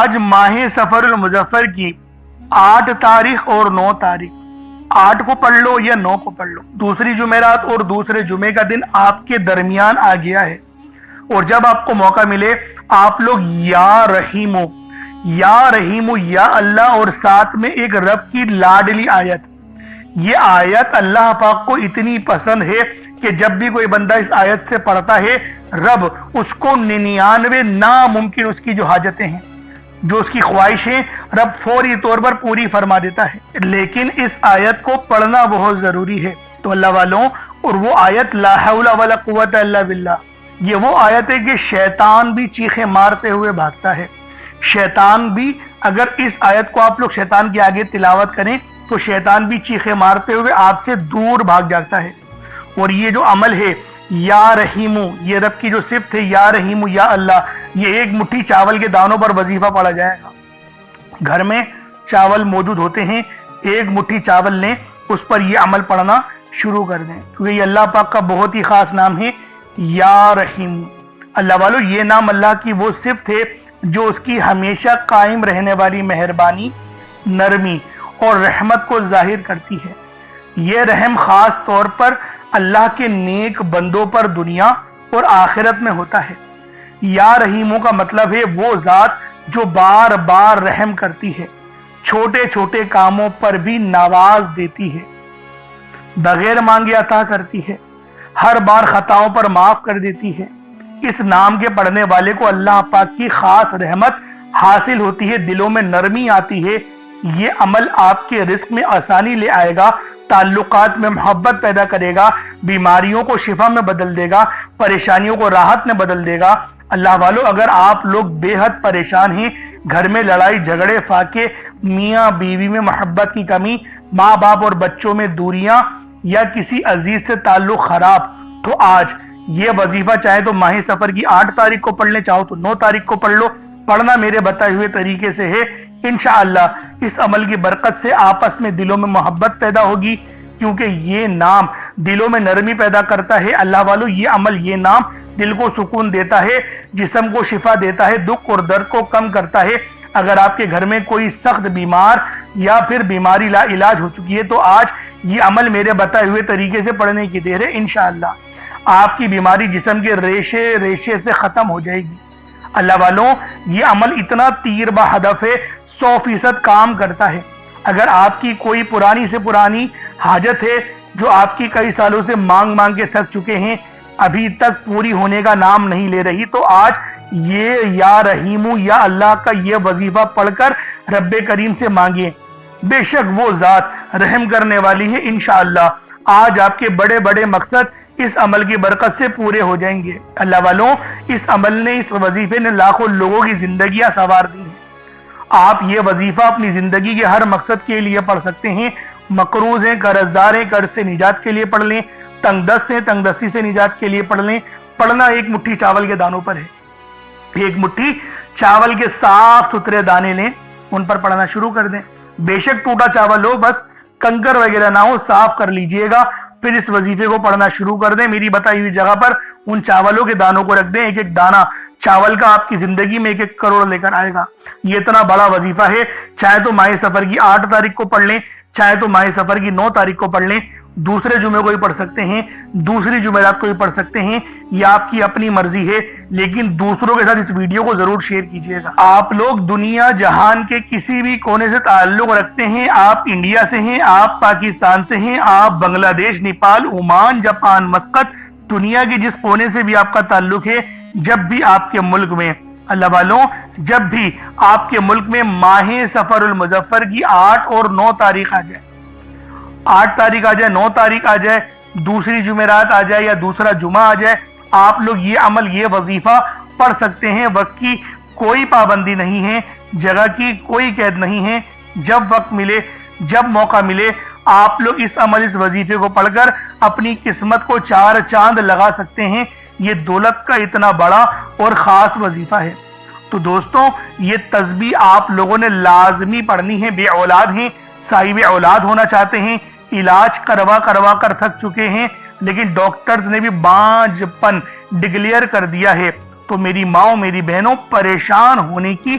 آج ماہ سفر المظفر کی 8 تاریخ اور 9 تاریخ، 8 کو پڑھ لو یا 9 کو پڑھ لو، دوسری جمعرات اور دوسرے جمعے کا دن آپ کے درمیان آ گیا ہے۔ اور جب آپ کو موقع ملے آپ لوگ یا رحیمو یا اللہ اور ساتھ میں ایک رب کی لاڈلی آیت، یہ آیت اللہ پاک کو اتنی پسند ہے کہ جب بھی کوئی بندہ اس آیت سے پڑھتا ہے رب اس کو 99 ناممکن اس کی جو حاجتیں ہیں، جو اس کی خواہشیں، رب فوری طور پر پوری فرما دیتا ہے۔ لیکن اس آیت کو پڑھنا بہت ضروری ہے تو اللہ والوں، اور وہ آیت لا حول ولا قوت الا باللہ، یہ وہ آیت ہے کہ شیطان بھی چیخیں مارتے ہوئے بھاگتا ہے۔ شیطان بھی، اگر اس آیت کو آپ لوگ شیطان کے آگے تلاوت کریں تو شیطان بھی چیخیں مارتے ہوئے آپ سے دور بھاگ جاتا ہے۔ اور یہ جو عمل ہے یا رحیمو، یہ رب کی جو صفت ہے یا رحیمو یا اللہ، یہ ایک مٹھی چاول کے دانوں پر وظیفہ پڑھا جائے گا۔ گھر میں چاول موجود ہوتے ہیں، ایک مٹھی چاول لیں، اس پر یہ عمل پڑھنا شروع کر دیں، کیونکہ یہ اللہ پاک کا بہت ہی خاص نام ہے یا رحیم۔ اللہ والو، یہ نام اللہ کی وہ صفت ہے جو اس کی ہمیشہ قائم رہنے والی مہربانی، نرمی اور رحمت کو ظاہر کرتی ہے۔ یہ رحم خاص طور پر اللہ کے نیک بندوں پر دنیا اور آخرت میں ہوتا ہے۔ یا رحیموں کا مطلب ہے وہ ذات جو بار بار رحم کرتی ہے، چھوٹے چھوٹے کاموں پر بھی نواز دیتی ہے، بغیر مانگے عطا کرتی ہے، ہر بار خطاؤں پر معاف کر دیتی ہے۔ اس نام کے پڑھنے والے کو اللہ پاک کی خاص رحمت حاصل ہوتی ہے، دلوں میں نرمی آتی ہے۔ یہ عمل آپ کے رزق میں آسانی لے آئے گا، تعلقات میں محبت پیدا کرے گا، بیماریوں کو شفا میں بدل دے گا، پریشانیوں کو راحت میں بدل دے گا۔ اللہ والو، اگر آپ لوگ بے حد پریشان ہیں، گھر میں لڑائی جھگڑے فاقے، میاں بیوی میں محبت کی کمی، ماں باپ اور بچوں میں دوریاں، یا کسی عزیز سے تعلق خراب، تو آج یہ وظیفہ چاہے تو ماہ سفر کی 8 تاریخ کو پڑھ لیں، چاہو تو 9 تاریخ کو پڑھ لو۔ پڑھنا میرے بتائے ہوئے طریقے سے ہے، انشاءاللہ اس عمل کی برکت سے آپس میں دلوں میں محبت پیدا ہوگی، کیونکہ یہ نام دلوں میں نرمی پیدا کرتا ہے۔ اللہ والو، یہ عمل، یہ نام دل کو سکون دیتا ہے، جسم کو شفا دیتا ہے، دکھ اور درد کو کم کرتا ہے۔ اگر آپ کے گھر میں کوئی سخت بیمار یا پھر بیماری لا علاج ہو چکی ہے تو آج یہ عمل میرے بتائے ہوئے طریقے سے پڑھنے کی دیر ہے، انشاءاللہ آپ کی بیماری جسم کے ریشے ریشے سے ختم ہو جائے گی۔ اللہ والوں، یہ عمل اتنا تیر بہ ہدف ہے، 100% کام کرتا ہے۔ اگر آپ کی کوئی پرانی سے پرانی حاجت ہے جو آپ کی کئی سالوں سے مانگ مانگ کے تھک چکے ہیں، ابھی تک پوری ہونے کا نام نہیں لے رہی، تو آج یہ یا رحیمو یا اللہ کا یہ وظیفہ پڑھ کر رب کریم سے مانگیں، بے شک وہ ذات رحم کرنے والی ہے۔ انشاءاللہ آج آپ کے بڑے بڑے مقصد اس عمل کی برکت سے پورے ہو جائیں گے۔ اللہ والوں، اس عمل نے، اس وظیفے نے لاکھوں لوگوں کی زندگیاں سنوار دی ہیں۔ آپ یہ وظیفہ اپنی زندگی کے ہر مقصد کے لیے پڑھ سکتے ہیں۔ مقروض ہیں، قرضدار ہیں، قرض سے نجات کے لیے پڑھ لیں، تنگ دست ہیں، تنگ دستی سے نجات کے لیے پڑھ لیں۔ پڑھنا ایک مٹھی چاول کے دانوں پر ہے، ایک مٹھی چاول کے صاف ستھرے دانے لیں، ان پر پڑھنا شروع کر دیں۔ بے شک ٹوٹا چاول ہو، بس کنکر وغیرہ نہ ہو، صاف کر لیجئے گا، پھر اس وظیفے کو پڑھنا شروع کر دیں۔ میری بتائی ہوئی جگہ پر ان چاولوں کے دانوں کو رکھ دیں، ایک ایک دانہ چاول کا آپ کی زندگی میں 1-1 کروڑ لے کر آئے گا۔ یہ اتنا بڑا وظیفہ ہے، چاہے تو ماہ سفر کی 8 تاریخ کو پڑھ لیں، چاہے تو ماہ سفر کی 9 تاریخ کو پڑھ لیں، دوسرے جمعے کو بھی پڑھ سکتے ہیں، دوسری جمعرات کو بھی پڑھ سکتے ہیں، یہ آپ کی اپنی مرضی ہے، لیکن دوسروں کے ساتھ اس ویڈیو کو ضرور شیئر کیجئے گا۔ آپ لوگ دنیا جہان کے کسی بھی کونے سے تعلق رکھتے ہیں، آپ انڈیا سے ہیں، آپ پاکستان سے ہیں، آپ بنگلہ دیش، نیپال، عمان، جاپان، مسقط، دنیا کے جس کونے سے بھی آپ کا تعلق ہے، جب بھی آپ کے ملک میں، اللہ والوں، جب بھی آپ کے ملک میں ماہ سفر المظفر کی 8 اور 9 تاریخ آ جائے، 8 تاریخ آ جائے، 9 تاریخ آ جائے، دوسری جمعرات آ جائے یا دوسرا جمعہ آ جائے، آپ لوگ یہ عمل، یہ وظیفہ پڑھ سکتے ہیں۔ وقت کی کوئی پابندی نہیں ہے، جگہ کی کوئی قید نہیں ہے، جب وقت ملے، جب موقع ملے، آپ لوگ اس عمل، اس وظیفے کو پڑھ کر اپنی قسمت کو 4 چاند لگا سکتے ہیں۔ یہ دولت کا اتنا بڑا اور خاص وظیفہ ہے۔ تو دوستوں، یہ تسبیح آپ لوگوں نے لازمی پڑھنی ہے۔ بے اولاد ہیں، صاحب اولاد ہونا چاہتے ہیں، علاج کروا کر تھک چکے ہیں، لیکن ڈاکٹرز نے بھی بانجھ پن ڈکلیئر کر دیا ہے، تو میری ماں، میری بہنوں، پریشان ہونے کی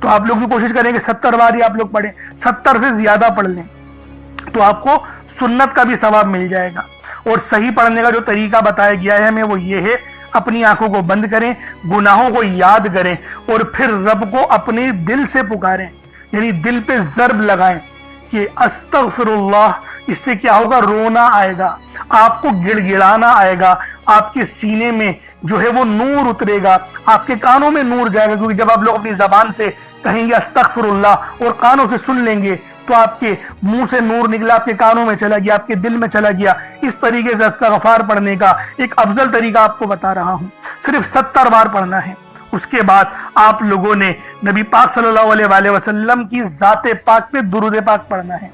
تو آپ لوگ بھی کوشش کریں کہ 70 بار ہی آپ لوگ پڑھیں، 70 سے زیادہ پڑھ لیں تو آپ کو سنت کا بھی ثواب مل جائے گا۔ اور صحیح پڑھنے کا جو طریقہ بتایا گیا ہے ہمیں وہ یہ ہے، اپنی آنکھوں کو بند کریں، گناہوں کو یاد کریں اور پھر رب کو اپنے دل سے پکاریں، یعنی دل پہ ضرب لگائیں کہ استغفر اللہ۔ اس سے کیا ہوگا؟ رونا آئے گا، آپ کو گڑ گڑانا آئے گا، آپ کے سینے میں جو ہے وہ نور اترے گا، آپ کے کانوں میں نور جائے گا، کیونکہ جب آپ لوگ اپنی زبان سے کہیں گے استغفر اللہ اور کانوں سے سن لیں گے تو آپ کے منہ سے نور نکلا، آپ کے کانوں میں چلا گیا، آپ کے دل میں چلا گیا۔ اس طریقے سے استغفار پڑھنے کا ایک افضل طریقہ آپ کو بتا رہا ہوں، صرف 70 بار پڑھنا ہے۔ اس کے بعد آپ لوگوں نے نبی پاک صلی اللہ علیہ وآلہ وسلم کی ذات پاک پہ درود پاک پڑھنا ہے۔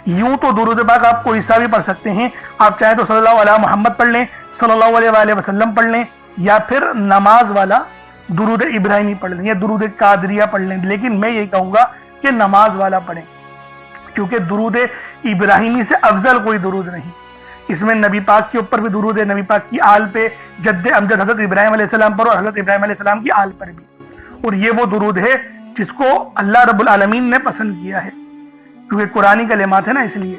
یوں تو درود پاک آپ کوئی سا بھی پڑھ سکتے ہیں، آپ چاہیں تو صلی اللہ علیہ محمد پڑھ لیں، صلی اللہ علیہ وآلہ وسلم پڑھ لیں، یا پھر نماز والا درود ابراہیمی پڑھ لیں یا درود قادریہ پڑھ لیں، لیکن میں یہ کہوں گا کہ نماز والا پڑھیں، کیونکہ درود ابراہیمی سے افضل کوئی درود نہیں۔ اس میں نبی پاک کے اوپر بھی درود ہے، نبی پاک کی آل پہ، جد امجد حضرت ابراہیم علیہ السلام پر اور حضرت ابراہیم علیہ السلام کی آل پر بھی، اور یہ وہ درود ہے جس کو اللہ رب العالمین نے پسند کیا ہے، کیونکہ قرآنی کلمات ہے نا، اس لیے۔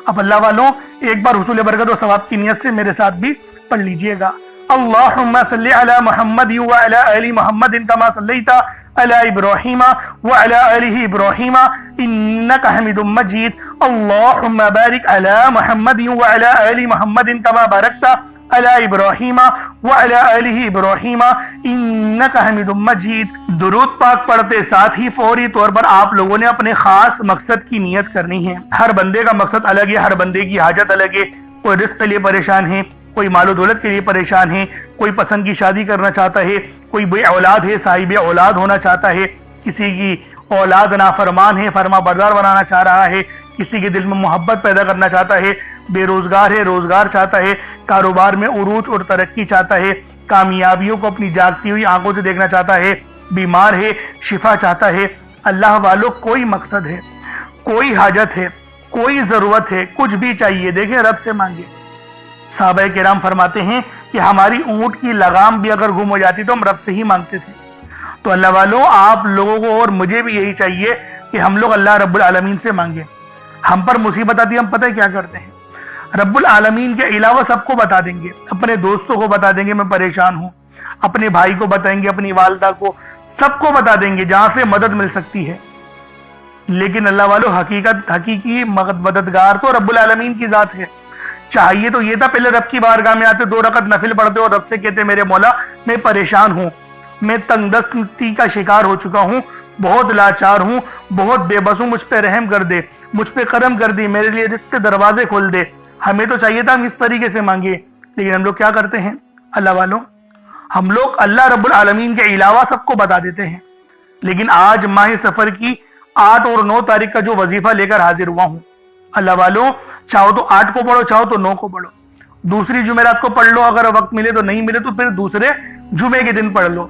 اب اللہ والوں ایک بار حصول برکت و ثواب کی نیت سے میرے ساتھ بھی پڑھ لیجئے گا۔ اللہم صلی علی محمد وعلی آل محمد کما صلیت علی ابراہیم وعلی آل ابراہیم انک حمید مجید۔ اللہم بارک علی محمد وعلی آل محمد کما بارکت علی ابراہیم وعلی آل ابراہیم انک حمید مجید۔ درود پاک پڑھتے ساتھ ہی فوری طور پر آپ لوگوں نے اپنے خاص مقصد کی نیت کرنی ہے۔ ہر بندے کا مقصد الگ ہے، ہر بندے کی حاجت الگ ہے، کوئی رزق کے لیے پریشان ہے، کوئی مال و دولت کے لیے پریشان ہے، کوئی پسند کی شادی کرنا چاہتا ہے، کوئی بے اولاد ہے، صاحب اولاد ہونا چاہتا ہے، کسی کی اولاد نافرمان ہے، فرما بردار بنانا چاہ رہا ہے، کسی کے دل میں محبت پیدا کرنا چاہتا ہے، بے روزگار ہے، روزگار چاہتا ہے، کاروبار میں عروج اور ترقی چاہتا ہے، کامیابیوں کو اپنی جاگتی ہوئی آنکھوں سے دیکھنا چاہتا ہے، بیمار ہے، شفا چاہتا ہے۔ اللہ والوں کوئی مقصد ہے، کوئی حاجت ہے، کوئی ضرورت ہے، کچھ بھی چاہیے، دیکھیں رب سے مانگے۔ صحابہ کرام فرماتے ہیں کہ ہماری اونٹ کی لگام بھی اگر گم ہو جاتی تو ہم رب سے ہی مانگتے تھے۔ تو اللہ والوں آپ لوگوں کو اور مجھے بھی یہی چاہیے کہ ہم لوگ اللہ رب العالمین سے مانگیں۔ ہم پر مصیبت آتی ہے، ہم پتہ کیا کرتے ہیں؟ رب العالمین کے علاوہ سب کو بتا دیں گے، اپنے دوستوں کو بتا دیں گے میں پریشان ہوں، اپنے بھائی کو بتائیں گے، اپنی والدہ کو، سب کو بتا دیں گے جہاں سے مدد مل سکتی ہے۔ لیکن اللہ والوں حقیقی مددگار تو رب العالمین کی ذات ہے۔ چاہیے تو یہ تھا پہلے رب کی بارگاہ میں آتے، 2 رکعت نفل پڑھتے اور رب سے کہتے میرے مولا میں پریشان ہوں، میں تنگ دستی کا شکار ہو چکا ہوں، بہت لاچار ہوں، بہت بے بس ہوں، مجھ پہ رحم کر دے، مجھ پہ کرم کر دے، میرے لیے رزق کے دروازے کھول دے۔ ہمیں تو چاہیے تھا ہم اس طریقے سے مانگے، لیکن ہم لوگ کیا کرتے ہیں اللہ والوں؟ ہم لوگ اللہ رب العالمین کے علاوہ سب کو بتا دیتے ہیں۔ لیکن آج ماہ سفر کی 8 اور 9 تاریخ کا جو وظیفہ لے کر حاضر ہوا ہوں، اللہ والوں چاہو تو 8 کو پڑھو، چاہو تو 9 کو پڑھو، دوسری جمعرات کو پڑھ لو، اگر وقت ملے تو، نہیں ملے تو پھر دوسرے جمعے کے دن پڑھ لو۔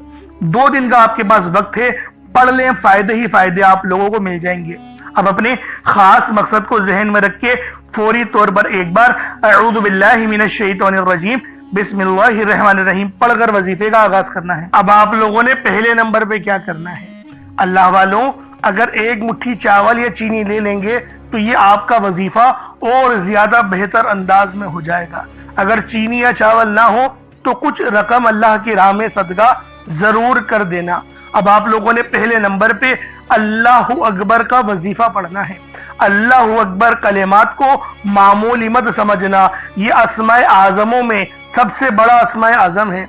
2 دن کا آپ کے پاس وقت ہے، پڑھ لیں، فائدے ہی فائدے آپ لوگوں کو مل جائیں گے۔ اب اپنے خاص مقصد کو ذہن میں رکھ کے فوری طور پر ایک بار اعوذ باللہ من الشیطان الرجیم بسم اللہ الرحمن الرحیم پڑھ کر وظیفے کا آغاز کرنا ہے۔ اب آپ لوگوں نے پہلے نمبر پہ کیا کرنا ہے؟ اللہ والوں اگر 1 مٹھی چاول یا چینی لے لیں گے تو یہ آپ کا وظیفہ اور زیادہ بہتر انداز میں ہو جائے گا۔ اگر چینی یا چاول نہ ہو تو کچھ رقم اللہ کی راہ میں صدقہ ضرور کر دینا۔ اب آپ لوگوں نے پہلے نمبر پہ اللہ اکبر کا وظیفہ پڑھنا ہے۔ اللہ اکبر کلمات کو معمولی مت سمجھنا، یہ اسماء اعظموں میں سب سے بڑا اسماء اعظم ہے۔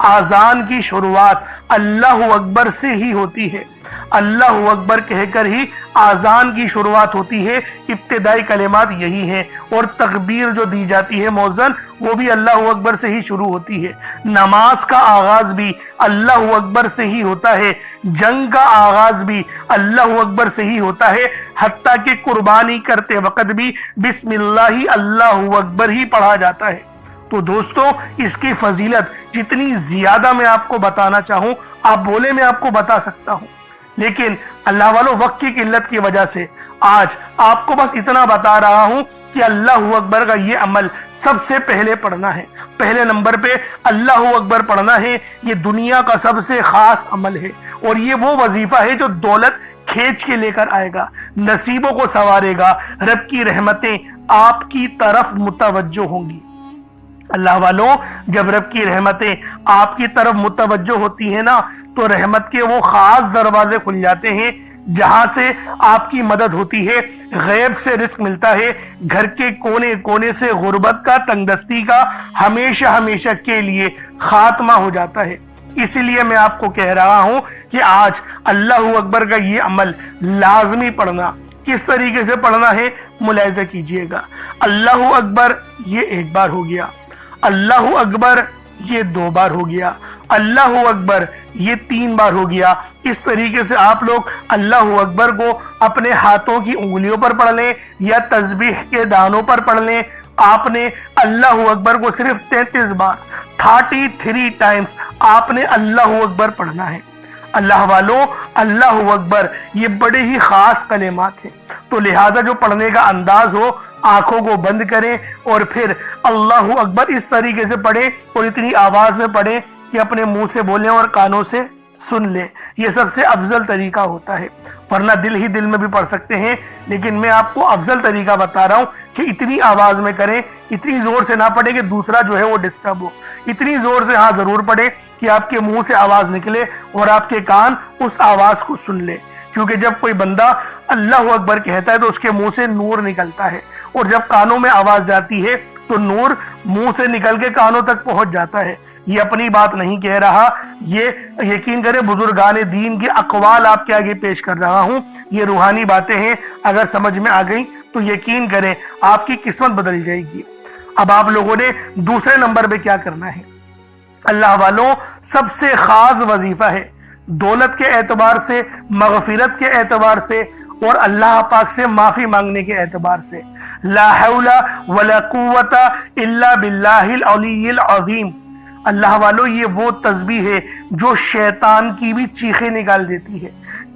آذان کی شروعات اللہ اکبر سے ہی ہوتی ہے، اللہ اکبر کہہ کر ہی آذان کی شروعات ہوتی ہے، ابتدائی کلمات یہی ہیں، اور تکبیر جو دی جاتی ہے مؤذن وہ بھی اللہ اکبر سے ہی شروع ہوتی ہے۔ نماز کا آغاز بھی اللہ اکبر سے ہی ہوتا ہے، جنگ کا آغاز بھی اللہ اکبر سے ہی ہوتا ہے، حتیٰ کہ قربانی کرتے وقت بھی بسم اللہ اللہ اکبر ہی پڑھا جاتا ہے۔ تو دوستو اس کی فضیلت جتنی زیادہ میں آپ کو بتانا چاہوں آپ بولے میں آپ کو بتا سکتا ہوں۔ لیکن اللہ والوں وقت کی قلت کی وجہ سے آج آپ کو بس اتنا بتا رہا ہوں کہ اللہ اکبر کا یہ عمل سب سے پہلے پڑھنا ہے. پہلے نمبر پہ اللہ اکبر پڑھنا ہے. یہ دنیا کا سب سے خاص عمل ہے اور یہ وہ وظیفہ ہے جو دولت کھینچ کے لے کر آئے گا, نصیبوں کو سنوارے گا, رب کی رحمتیں آپ کی طرف متوجہ ہوں گی. اللہ والوں جب رب کی رحمتیں آپ کی طرف متوجہ ہوتی ہیں نا تو رحمت کے وہ خاص دروازے کھل جاتے ہیں جہاں سے آپ کی مدد ہوتی ہے, غیب سے رزق ملتا ہے, گھر کے کونے کونے سے غربت کا, تنگ دستی کا ہمیشہ ہمیشہ کے لیے خاتمہ ہو جاتا ہے. اسی لیے میں آپ کو کہہ رہا ہوں کہ آج اللہ اکبر کا یہ عمل لازمی پڑھنا. کس طریقے سے پڑھنا ہے ملاحظہ کیجئے گا. اللہ اکبر یہ ایک بار ہو گیا, اللہ اکبر یہ 2 بار ہو گیا, اللہ اکبر یہ 3 بار ہو گیا. اس طریقے سے آپ لوگ اللہ اکبر کو اپنے ہاتھوں کی انگلیوں پر پڑھ لیں یا تسبیح کے دانوں پر پڑھ لیں. آپ نے اللہ اکبر کو صرف 33 بار 33 ٹائمز آپ نے اللہ اکبر پڑھنا ہے. اللہ والوں اللہ اکبر یہ بڑے ہی خاص کلمات ہیں, تو لہٰذا جو پڑھنے کا انداز ہو آنکھوں کو بند کریں اور پھر اللہ اکبر اس طریقے سے پڑھیں اور اتنی آواز میں پڑھیں کہ اپنے منہ سے بولیں اور کانوں سے سن لیں. یہ سب سے افضل طریقہ ہوتا ہے, ورنہ دل ہی دل میں بھی پڑھ سکتے ہیں, لیکن میں آپ کو افضل طریقہ بتا رہا ہوں کہ اتنی آواز میں کریں, اتنی زور سے نہ پڑھیں کہ دوسرا جو ہے وہ ڈسٹرب ہو. اتنی زور سے ہاں ضرور پڑھیں کہ آپ کے منہ سے آواز نکلے اور آپ کے کان اس آواز کو سن لے, کیونکہ جب کوئی بندہ اللہ اکبر کہتا ہے تو اس کے منہ سے نور نکلتا ہے, اور جب کانوں میں آواز جاتی ہے تو نور منہ سے نکل کے کانوں تک پہنچ جاتا ہے. یہ اپنی بات نہیں کہہ رہا, یہ یقین کریں بزرگان دین کے اقوال آپ کے آگے پیش کر رہا ہوں. یہ روحانی باتیں ہیں, اگر سمجھ میں آ گئی تو یقین کریں آپ کی قسمت بدل جائے گی. اب آپ لوگوں نے دوسرے نمبر پہ کیا کرنا ہے. اللہ والوں سب سے خاص وظیفہ ہے, دولت کے اعتبار سے, مغفرت کے اعتبار سے اور اللہ پاک سے معافی مانگنے کے اعتبار سے. لا حول ولا قوت الا باللہ العلی العظیم. اللہ والوں یہ وہ تسبیح ہے جو شیطان کی بھی چیخیں نکال دیتی ہے.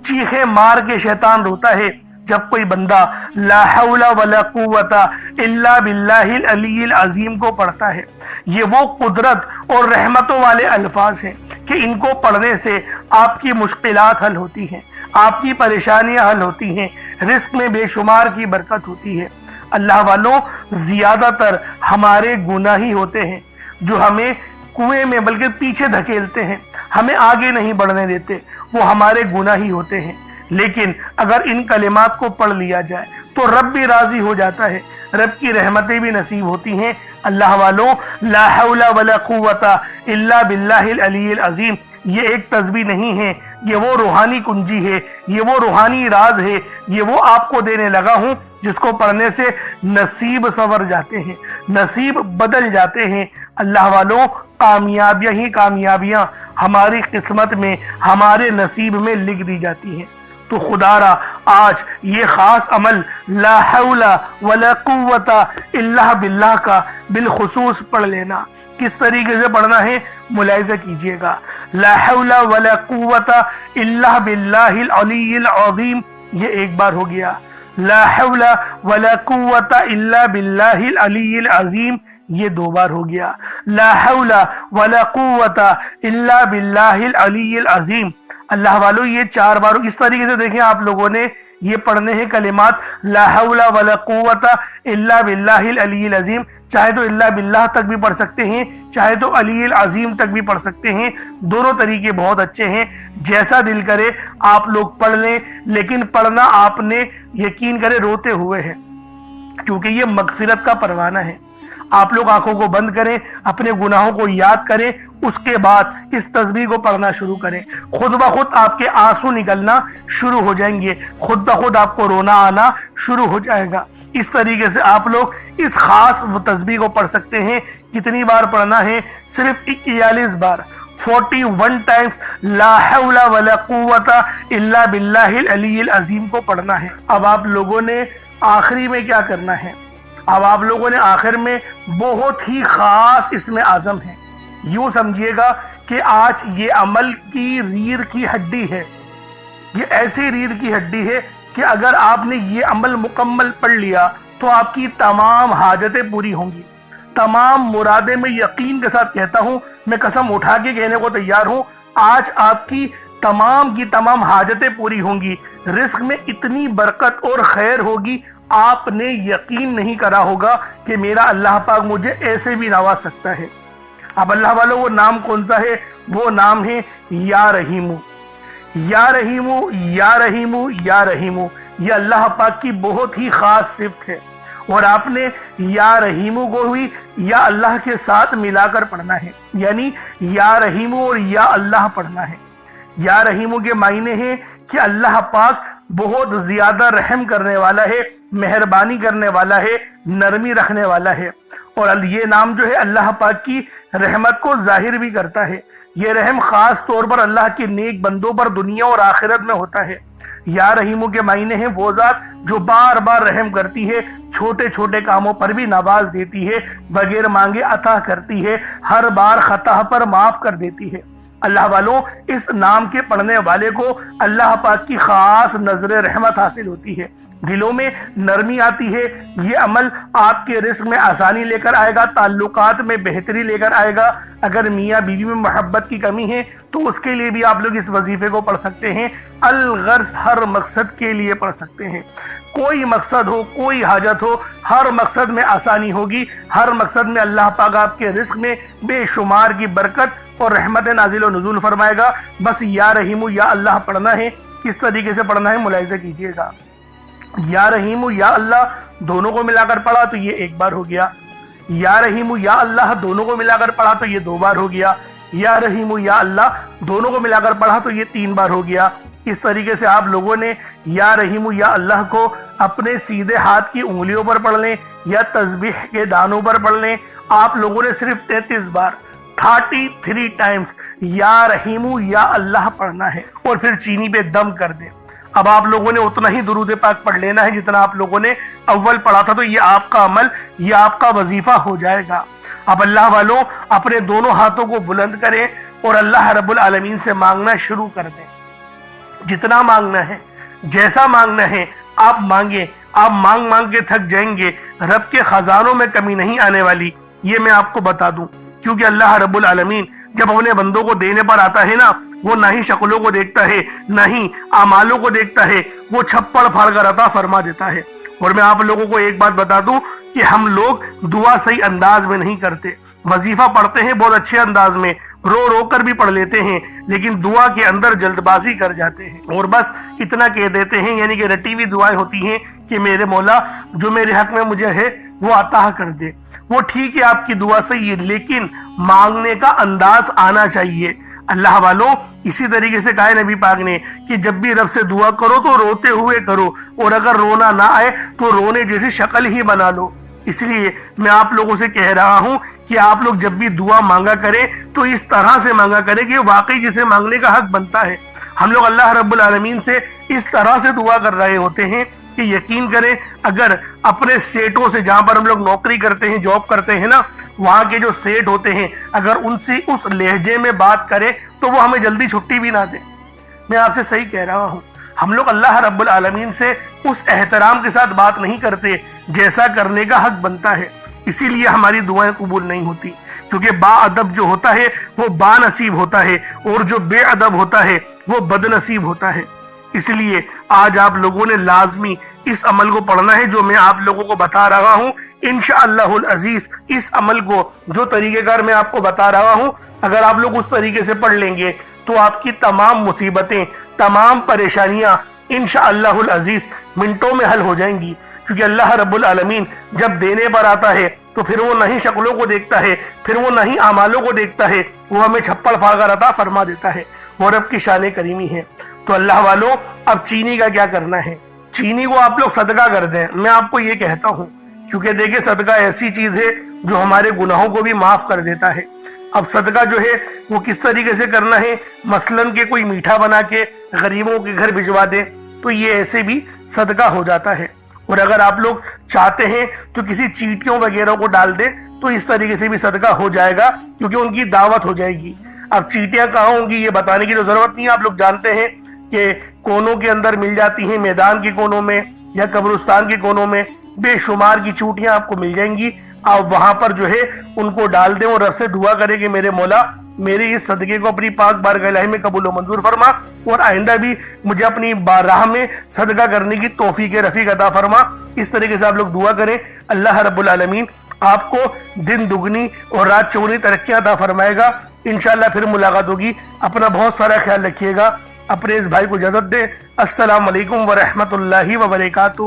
چیخیں مار کے شیطان روتا ہے جب کوئی بندہ لا حول ولا قوت الا باللہ العلی العظیم کو پڑھتا ہے. یہ وہ قدرت اور رحمتوں والے الفاظ ہیں کہ ان کو پڑھنے سے آپ کی مشکلات حل ہوتی ہیں, آپ کی پریشانیاں حل ہوتی ہیں, رزق میں بے شمار کی برکت ہوتی ہے. اللہ والوں زیادہ تر ہمارے گناہ ہی ہوتے ہیں جو ہمیں کنویں میں بلکہ پیچھے دھکیلتے ہیں, ہمیں آگے نہیں بڑھنے دیتے, وہ ہمارے گناہ ہی ہوتے ہیں. لیکن اگر ان کلمات کو پڑھ لیا جائے تو رب بھی راضی ہو جاتا ہے, رب کی رحمتیں بھی نصیب ہوتی ہیں. اللہ والوں لا حول ولا قوت الا باللہ العلی العظیم یہ ایک تسبیح نہیں ہے, یہ وہ روحانی کنجی ہے, یہ وہ روحانی راز ہے, یہ وہ آپ کو دینے لگا ہوں جس کو پڑھنے سے نصیب سنور جاتے ہیں, نصیب بدل جاتے ہیں. اللہ والوں کامیابیاں ہی کامیابیاں ہماری قسمت میں, ہمارے نصیب میں لکھ دی جاتی ہیں. تو خدا را آج یہ خاص عمل لا حول ولا قوت الا باللہ کا بالخصوص پڑھ لینا. کس طریقے سے پڑھنا ہے ملاحظہ کیجئے گا. لا حول ولا قوت الا باللہ العلی العظیم یہ ایک بار ہو گیا. لا حول ولا قوت الا باللہ العلی العظیم یہ 2 بار ہو گیا. لا حول ولا قوت الا باللہ العلی العظیم. اللہ والوں یہ 4 بار. اس طریقے سے دیکھیں آپ لوگوں نے یہ پڑھنے ہیں کلمات لا حول ولا قوت الا باللہ العلی العظیم. چاہے تو الا باللہ تک بھی پڑھ سکتے ہیں, چاہے تو علی العظیم تک بھی پڑھ سکتے ہیں. دونوں طریقے بہت اچھے ہیں, جیسا دل کرے آپ لوگ پڑھ لیں, لیکن پڑھنا آپ نے یقین کرے روتے ہوئے ہے, کیونکہ یہ مغفرت کا پروانہ ہے. آپ لوگ آنکھوں کو بند کریں, اپنے گناہوں کو یاد کریں, اس کے بعد اس تسبیح کو پڑھنا شروع کریں. خود بخود آپ کے آنسو نکلنا شروع ہو جائیں گے, خود بخود آپ کو رونا آنا شروع ہو جائے گا. اس طریقے سے آپ لوگ اس خاص تسبیح کو پڑھ سکتے ہیں. کتنی بار پڑھنا ہے؟ صرف 41 بار, 41 ٹائمز لا حول ولا قوت الا باللہ العلی العظیم کو پڑھنا ہے. اب آپ لوگوں نے آخری میں کیا کرنا ہے؟ اب آپ لوگوں نے آخر میں بہت ہی خاص اسم اعظم ہے. یوں سمجھیے گا کہ آج یہ عمل کی ریڑھ کی ہڈی ہے. یہ ایسی ریڑھ کی ہڈی ہے کہ اگر آپ نے یہ عمل مکمل پڑھ لیا تو آپ کی تمام حاجتیں پوری ہوں گی، تمام مرادیں. میں یقین کے ساتھ کہتا ہوں، میں قسم اٹھا کے کہنے کو تیار ہوں، آج آپ کی تمام حاجتیں پوری ہوں گی. رزق میں اتنی برکت اور خیر ہوگی، آپ نے یقین نہیں کرا ہوگا کہ میرا اللہ پاک مجھے ایسے بھی نواز سکتا ہے. اب اللہ والوں وہ نام کون سا ہے؟ وہ نام ہے یا رحیمو. یا رحیمو یا رحیمو یا رحیمو، یہ اللہ پاک کی بہت ہی خاص صفت ہے، اور آپ نے یا رحیمو کو بھی یا اللہ کے ساتھ ملا کر پڑھنا ہے، یعنی یا رحیمو اور یا اللہ پڑھنا ہے. یا رحیمو کے معنی ہیں کہ اللہ پاک بہت زیادہ رحم کرنے والا ہے، مہربانی کرنے والا ہے، نرمی رکھنے والا ہے. اور یہ نام جو ہے اللہ پاک کی رحمت کو ظاہر بھی کرتا ہے. یہ رحم خاص طور پر اللہ کے نیک بندوں پر دنیا اور آخرت میں ہوتا ہے. یا رحیمو کے معنی ہیں وہ ذات جو بار بار رحم کرتی ہے، چھوٹے چھوٹے کاموں پر بھی نواز دیتی ہے، بغیر مانگے عطا کرتی ہے، ہر بار خطا پر معاف کر دیتی ہے. اللہ والوں، اس نام کے پڑھنے والے کو اللہ پاک کی خاص نظر رحمت حاصل ہوتی ہے، دلوں میں نرمی آتی ہے. یہ عمل آپ کے رزق میں آسانی لے کر آئے گا، تعلقات میں بہتری لے کر آئے گا. اگر میاں بیوی میں محبت کی کمی ہے تو اس کے لیے بھی آپ لوگ اس وظیفے کو پڑھ سکتے ہیں. الغرض ہر مقصد کے لیے پڑھ سکتے ہیں. کوئی مقصد ہو، کوئی حاجت ہو، ہر مقصد میں آسانی ہوگی. ہر مقصد میں اللہ پاک آپ کے رزق میں بے شمار کی برکت اور رحمت نازل و نزول فرمائے گا. بس یا رحیم یا اللہ پڑھنا ہے. کس طریقے سے پڑھنا ہے ملاحظہ کیجئے گا. یا رحیم یا اللہ دونوں کو ملا کر پڑھا تو یہ ایک بار ہو گیا. یا رحیم یا اللہ دونوں کو ملا کر پڑھا تو یہ دو بار ہو گیا. یا رحیم یا اللہ دونوں کو ملا کر پڑھا تو یہ تین بار ہو گیا. اس طریقے سے آپ لوگوں نے یا رحیم یا اللہ کو اپنے سیدھے ہاتھ کی انگلیوں پر پڑھ لیں یا تسبیح کے دانوں پر پڑھ لیں. آپ لوگوں نے صرف 33 بار 33 ٹائمز یا رحیم یا اللہ پڑھنا ہے اور پھر چینی پہ دم کر دیں. اب آپ لوگوں نے اتنا ہی درود پاک پڑھ لینا ہے جتنا آپ لوگوں نے اول پڑھا تھا. تو یہ آپ کا عمل، یہ آپ کا وظیفہ ہو جائے گا. اب اللہ والوں اپنے دونوں ہاتھوں کو بلند کریں اور اللہ رب العالمین سے مانگنا شروع کر دیں. جتنا مانگنا ہے، جیسا مانگنا ہے آپ مانگیں. آپ مانگ کے تھک جائیں گے. رب کے خزانوں میں کمی نہیں آنے والی، یہ میں آپ کو بتا دوں. کیونکہ اللہ رب العالمین جب اپنے بندوں کو دینے پر آتا ہے نا، وہ نہ ہی شکلوں کو دیکھتا ہے نہ ہی اعمالوں کو دیکھتا ہے، وہ چھپڑ پھاڑ کر عطا فرما دیتا ہے. اور میں آپ لوگوں کو ایک بات بتا دوں کہ ہم لوگ دعا صحیح انداز میں نہیں کرتے. وظیفہ پڑھتے ہیں بہت اچھے انداز میں، رو رو کر بھی پڑھ لیتے ہیں، لیکن دعا کے اندر جلد بازی کر جاتے ہیں اور بس اتنا کہہ دیتے ہیں، یعنی کہ رٹی ہوئی دعائیں ہوتی ہیں کہ میرے مولا جو میرے حق میں مجھے ہے وہ عطا کر دے. وہ ٹھیک ہے، آپ کی دعا صحیح ہے، لیکن مانگنے کا انداز آنا چاہیے. اللہ والوں اسی طریقے سے کہا نبی پاک نے کہ جب بھی رب سے دعا کرو تو روتے ہوئے کرو، اور اگر رونا نہ آئے تو رونے جیسی شکل ہی بنا لو. اس لیے میں آپ لوگوں سے کہہ رہا ہوں کہ آپ لوگ جب بھی دعا مانگا کریں تو اس طرح سے مانگا کریں کہ واقعی جسے مانگنے کا حق بنتا ہے. ہم لوگ اللہ رب العالمین سے اس طرح سے دعا کر رہے ہوتے ہیں کہ یقین کریں اگر اپنے سیٹوں سے، جہاں پر ہم لوگ نوکری کرتے ہیں، جاب کرتے ہیں نا، وہاں کے جو سیٹ ہوتے ہیں اگر ان سے اس لہجے میں بات کریں تو وہ ہمیں جلدی چھٹی بھی نہ دیں. میں آپ سے صحیح کہہ رہا ہوں. ہم لوگ اللہ رب العالمین سے اس احترام کے ساتھ بات نہیں کرتے جیسا کرنے کا حق بنتا ہے. اسی لیے ہماری دعائیں قبول نہیں ہوتی، کیونکہ با ادب جو ہوتا ہے وہ با نصیب ہوتا ہے اور جو بے ادب ہوتا ہے وہ بد نصیب ہوتا ہے. اس لیے آج آپ لوگوں نے لازمی اس عمل کو پڑھنا ہے جو میں آپ لوگوں کو بتا رہا ہوں. انشاءاللہ العزیز اس عمل کو، جو طریقہ کار میں آپ کو بتا رہا ہوں، اگر آپ لوگ اس طریقے سے پڑھ لیں گے تو آپ کی تمام مصیبتیں، تمام پریشانیاں انشاءاللہ العزیز منٹوں میں حل ہو جائیں گی. کیونکہ اللہ رب العالمین جب دینے پر آتا ہے تو پھر وہ نہ ہی شکلوں کو دیکھتا ہے، پھر وہ نہ ہی اعمالوں کو دیکھتا ہے، وہ ہمیں چھپڑ پھاڑ کر عطا فرما دیتا ہے. وہ رب کی شان کریمی ہے. تو اللہ والوں اب چینی کا کیا کرنا ہے؟ چینی کو آپ لوگ صدقہ کر دیں. میں آپ کو یہ کہتا ہوں کیونکہ دیکھیں صدقہ ایسی چیز ہے جو ہمارے گناہوں کو بھی معاف کر دیتا ہے. اب صدقہ جو ہے وہ کس طریقے سے کرنا ہے؟ مثلاً کہ کوئی میٹھا بنا کے غریبوں کے گھر بھجوا دے تو یہ ایسے بھی صدقہ ہو جاتا ہے. اور اگر آپ لوگ چاہتے ہیں تو کسی چیٹیوں وغیرہ کو ڈال دیں تو اس طریقے سے بھی صدقہ ہو جائے گا، کیونکہ ان کی دعوت ہو جائے گی. اب چیٹیاں کہاں ہوں گی یہ بتانے کی تو ضرورت نہیں ہے، آپ لوگ جانتے ہیں کہ کونوں کے اندر مل جاتی ہیں، میدان کے کونوں میں یا قبرستان کے کونوں میں بے شمار کی چوٹیاں آپ کو مل جائیں گی. آپ وہاں پر جو ہے ان کو ڈال دیں اور رب سے دعا کریں کہ میرے مولا میرے اس صدقے کو اپنی پاک بارگاہ الہی میں قبول و منظور فرما، اور آئندہ بھی مجھے اپنی راہ میں صدقہ کرنے کی توفیق رفیق عطا فرما. اس طریقے سے آپ لوگ دعا کریں. اللہ رب العالمین آپ کو دن دگنی اور رات چوگنی ترقیاں عطا فرمائے گا. انشاءاللہ پھر ملاقات ہوگی. اپنا بہت سارا خیال رکھیے گا. اپنے اس بھائی کو اجازت دیں. السلام علیکم ورحمۃ اللہ وبرکاتہ.